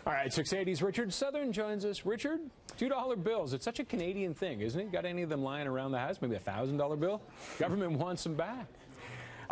All right, 680's Richard Southern joins us. Richard, $2 bills. It's such a Canadian thing, isn't it? Got any of them lying around the house? Maybe a $1,000 bill? Government wants them back.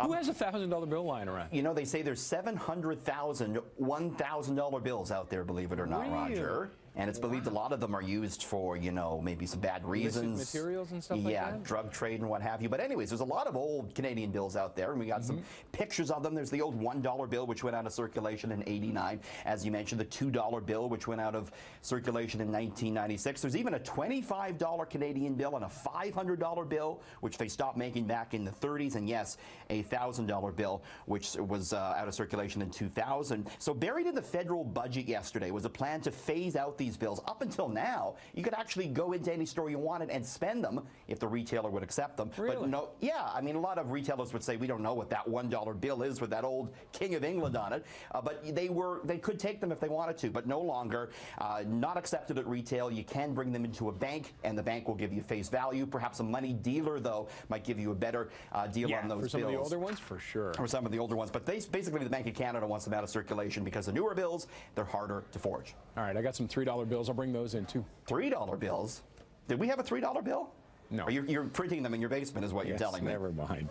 Who has a $1,000 bill lying around? You know, they say there's 700,000 $1,000 bills out there, believe it or not, Really? Roger. And it's believed a lot of them are used for, you know, maybe some bad reasons. Illicit materials and stuff like that? Yeah, drug trade and what have you. But anyways, there's a lot of old Canadian bills out there, and we got some pictures of them. There's the old $1 bill, which went out of circulation in '89. As you mentioned, the $2 bill, which went out of circulation in 1996. There's even a $25 Canadian bill and a $500 bill, which they stopped making back in the 30s. And yes, a $1,000 bill, which was out of circulation in 2000. So buried in the federal budget yesterday was a plan to phase out these bills. Up until now, you could actually go into any store you wanted and spend them if the retailer would accept them. Really? But no, yeah, I mean, a lot of retailers would say we don't know what that $1 bill is with that old King of England on it. But they could take them if they wanted to, but no longer. Not accepted at retail. You can bring them into a bank, and the bank will give you face value. Perhaps a money dealer, though, might give you a better deal on those bills. For some of the older ones, for sure. For some of the older ones. But basically, the Bank of Canada wants them out of circulation because the newer bills, they're harder to forge. All right, I got some $3 bills. I'll bring those in, too. $3 bills? Did we have a $3 bill? No. Or you're printing them in your basement is what you're telling me. Never mind.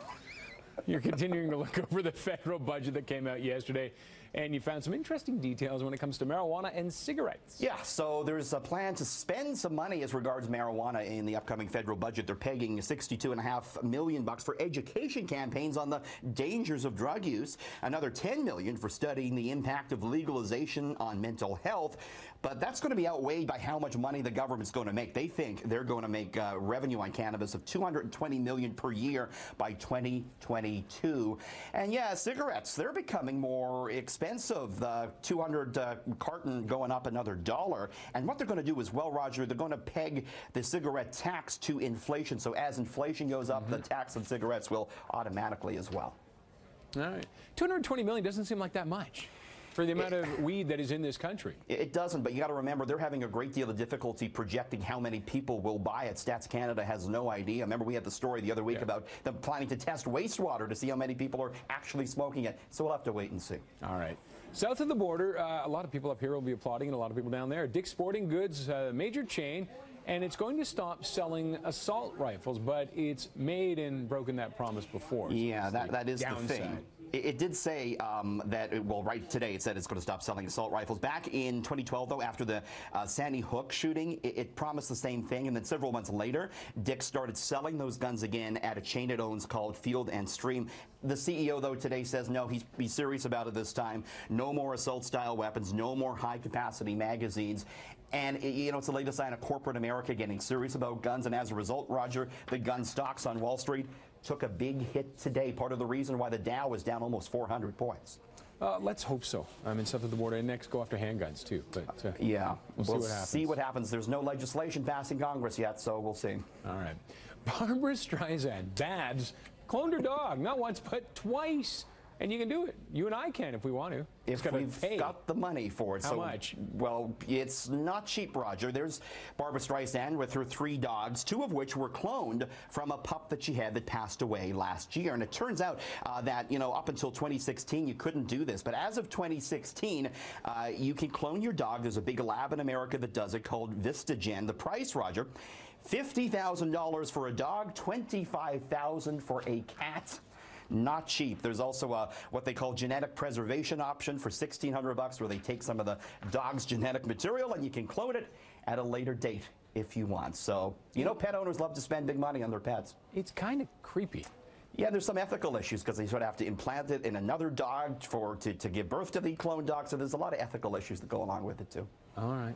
You're continuing to look over the federal budget that came out yesterday, and you found some interesting details when it comes to marijuana and cigarettes. Yeah, so there's a plan to spend some money as regards marijuana in the upcoming federal budget. They're pegging $62.5 million for education campaigns on the dangers of drug use, another $10 million for studying the impact of legalization on mental health. But that's going to be outweighed by how much money the government's going to make. They think they're going to make revenue on cannabis of $220 million per year by 2022. And yeah, cigarettes, they're becoming more expensive. The 200 carton going up another $1. And what they're going to do as well, Roger, they're going to peg the cigarette tax to inflation. So as inflation goes up, the tax on cigarettes will automatically as well. All right. $220 million doesn't seem like that much for the amount of weed that is in this country. It doesn't, but you got to remember they're having a great deal of difficulty projecting how many people will buy it. Stats Canada has no idea. Remember, we had the story the other week about them planning to test wastewater to see how many people are actually smoking it. So we'll have to wait and see. All right. South of the border, a lot of people up here will be applauding, and a lot of people down there. Dick's Sporting Goods, major chain, and it's going to stop selling assault rifles, but it's made and broken that promise before. So yeah, that is downside. the thing. It did say that, well, right today it said it's going to stop selling assault rifles. Back in 2012, though, after the Sandy Hook shooting, it promised the same thing. And then several months later, Dick started selling those guns again at a chain it owns called Field and Stream. The CEO, though, today says, no, he's serious about it this time. No more assault-style weapons, no more high-capacity magazines. And, you know, it's the latest sign of corporate America getting serious about guns. And as a result, Roger, the gun stocks on Wall Street took a big hit today. Part of the reason why the Dow was down almost 400 points. Let's hope so. I'm in south of the border, and next go after handguns, too. But yeah, we'll see what happens. There's no legislation passing Congress yet, so we'll see. All right. Barbara Streisand, Babs, cloned her dog, not once, but twice. And you can do it. You and I can if we want to. If we've got the money for it. How much? Well, it's not cheap, Roger. There's Barbara Streisand with her 3 dogs, 2 of which were cloned from a pup that she had that passed away last year. And it turns out that, you know, up until 2016, you couldn't do this. But as of 2016, you can clone your dog. There's a big lab in America that does it called Vistagen. The price, Roger, $50,000 for a dog, $25,000 for a cat. Not cheap. There's also what they call genetic preservation option for $1,600, where they take some of the dog's genetic material and you can clone it at a later date if you want. So, you know, pet owners love to spend big money on their pets. It's kind of creepy. Yeah, there's some ethical issues because they sort of have to implant it in another dog to give birth to the cloned dog. So there's a lot of ethical issues that go along with it, too. All right.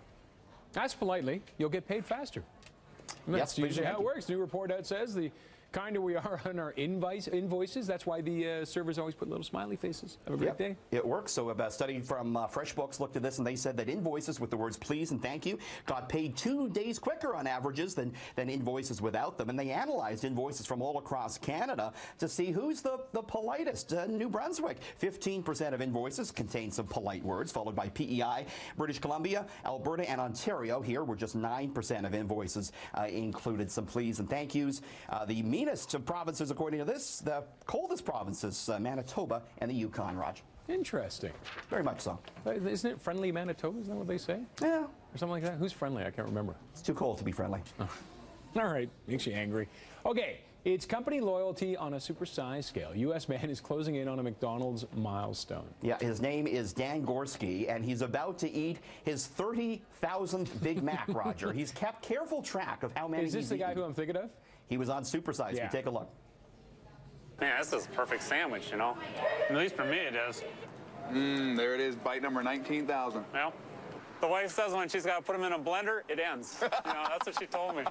Ask politely. You'll get paid faster. Yes, that's usually how it works. New report out says the kinder we are on our invoices. That's why the servers always put little smiley faces. Have a great day. It works. So a study from FreshBooks looked at this, and they said that invoices with the words please and thank you got paid 2 days quicker on averages than invoices without them. And they analyzed invoices from all across Canada to see who's the politest. New Brunswick, 15% of invoices contain some polite words, followed by PEI, British Columbia, Alberta, and Ontario. Here were just 9% of invoices included some please and thank yous. The meanest of provinces, according to this, the coldest provinces, Manitoba and the Yukon, Raj. Interesting. Very much so. Isn't it friendly Manitoba? Isn't that what they say? Yeah. Or something like that? Who's friendly? I can't remember. It's too cold to be friendly. All right. Makes you angry. Okay. It's company loyalty on a supersized scale. U.S. man is closing in on a McDonald's milestone. Yeah, his name is Dan Gorski, and he's about to eat his 30,000th Big Mac, Roger. He's kept careful track of how many Is this the guy who I'm thinking of? He was on Supersize. Yeah. Take a look. Man, this is a perfect sandwich, you know. At least for me it is. There it is, bite number 19,000. Well, the wife says when she's got to put them in a blender, it ends. You know, that's what she told me.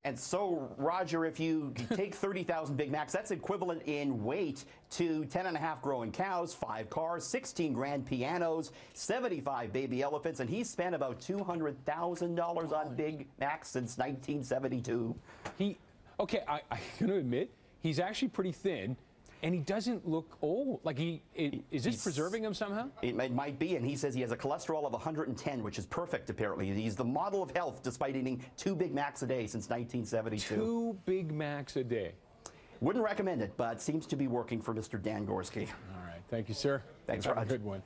And so, Roger, if you take 30,000 Big Macs, that's equivalent in weight to 10.5 growing cows, 5 cars, 16 grand pianos, 75 baby elephants, and he's spent about $200,000 on Big Macs since 1972. Okay, I'm going to admit, he's actually pretty thin, and he doesn't look old. Like, is this preserving him somehow? It might be, and he says he has a cholesterol of 110, which is perfect, apparently. He's the model of health, despite eating 2 Big Macs a day since 1972. 2 Big Macs a day. Wouldn't recommend it, but seems to be working for Mr. Dan Gorski. All right. Thank you, sir. Thanks, Have a Roger. good one.